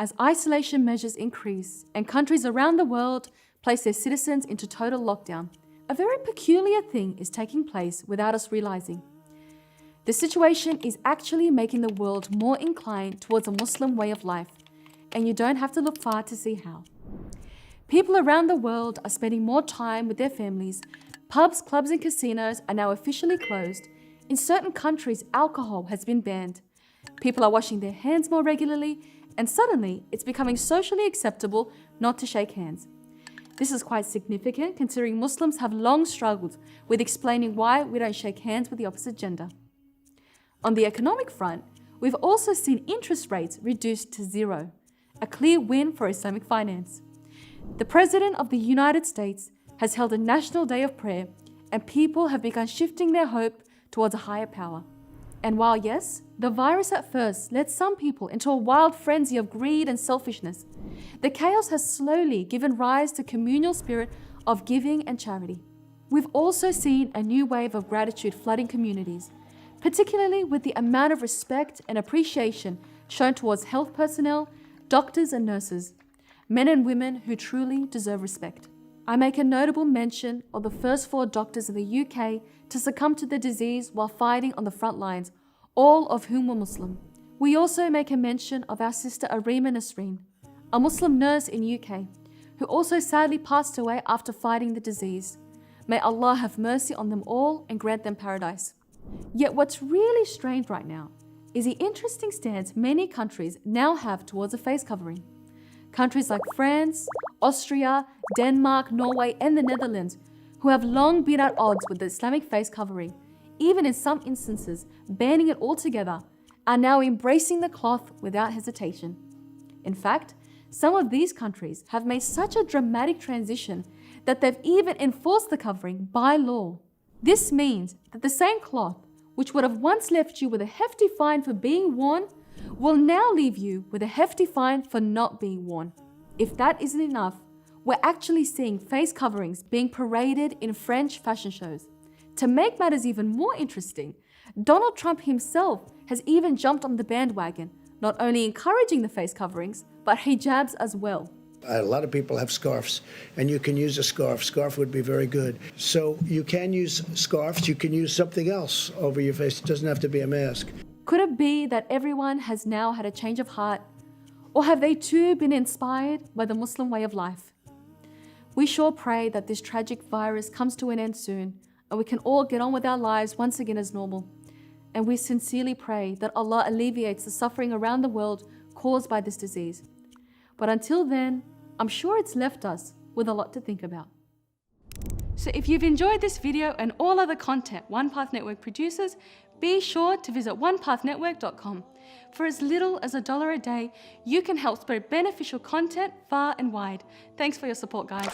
as isolation measures increase and countries around the world place their citizens into total lockdown, a very peculiar thing is taking place without us realizing. The situation is actually making the world more inclined towards a Muslim way of life, and you don't have to look far to see how. People around the world are spending more time with their families. Pubs, clubs, and casinos are now officially closed. In certain countries, alcohol has been banned. People are washing their hands more regularly, and suddenly it's becoming socially acceptable not to shake hands. This is quite significant considering Muslims have long struggled with explaining why we don't shake hands with the opposite gender. On the economic front, we've also seen interest rates reduced to zero, a clear win for Islamic finance. The President of the United States has held a national day of prayer, and people have begun shifting their hope towards a higher power. And while yes, the virus at first led some people into a wild frenzy of greed and selfishness, the chaos has slowly given rise to communal spirit of giving and charity. We've also seen a new wave of gratitude flooding communities, particularly with the amount of respect and appreciation shown towards health personnel, doctors and nurses, men and women who truly deserve respect. I make a notable mention of the first 4 doctors in the UK to succumb to the disease while fighting on the front lines, all of whom were Muslim. We also make a mention of our sister Arima Nasreen, a Muslim nurse in UK, who also sadly passed away after fighting the disease. May Allah have mercy on them all and grant them paradise. Yet what's really strange right now is the interesting stance many countries now have towards a face covering. Countries like France, Austria, Denmark, Norway, and the Netherlands, who have long been at odds with the Islamic face covering, even in some instances banning it altogether, are now embracing the cloth without hesitation. In fact, some of these countries have made such a dramatic transition that they've even enforced the covering by law. This means that the same cloth, which would have once left you with a hefty fine for being worn, will now leave you with a hefty fine for not being worn. If that isn't enough, we're actually seeing face coverings being paraded in French fashion shows. To make matters even more interesting, Donald Trump himself has even jumped on the bandwagon, not only encouraging the face coverings, but hijabs as well. A lot of people have scarves, and you can use a scarf. Scarf would be very good. So you can use scarves. You can use something else over your face. It doesn't have to be a mask. Could it be that everyone has now had a change of heart? Or have they too been inspired by the Muslim way of life? We sure pray that this tragic virus comes to an end soon, and we can all get on with our lives once again as normal. And we sincerely pray that Allah alleviates the suffering around the world caused by this disease. But until then, I'm sure it's left us with a lot to think about. So if you've enjoyed this video and all other content OnePath Network produces, be sure to visit onepathnetwork.com. For as little as $1 a day, you can help spread beneficial content far and wide. Thanks for your support, guys.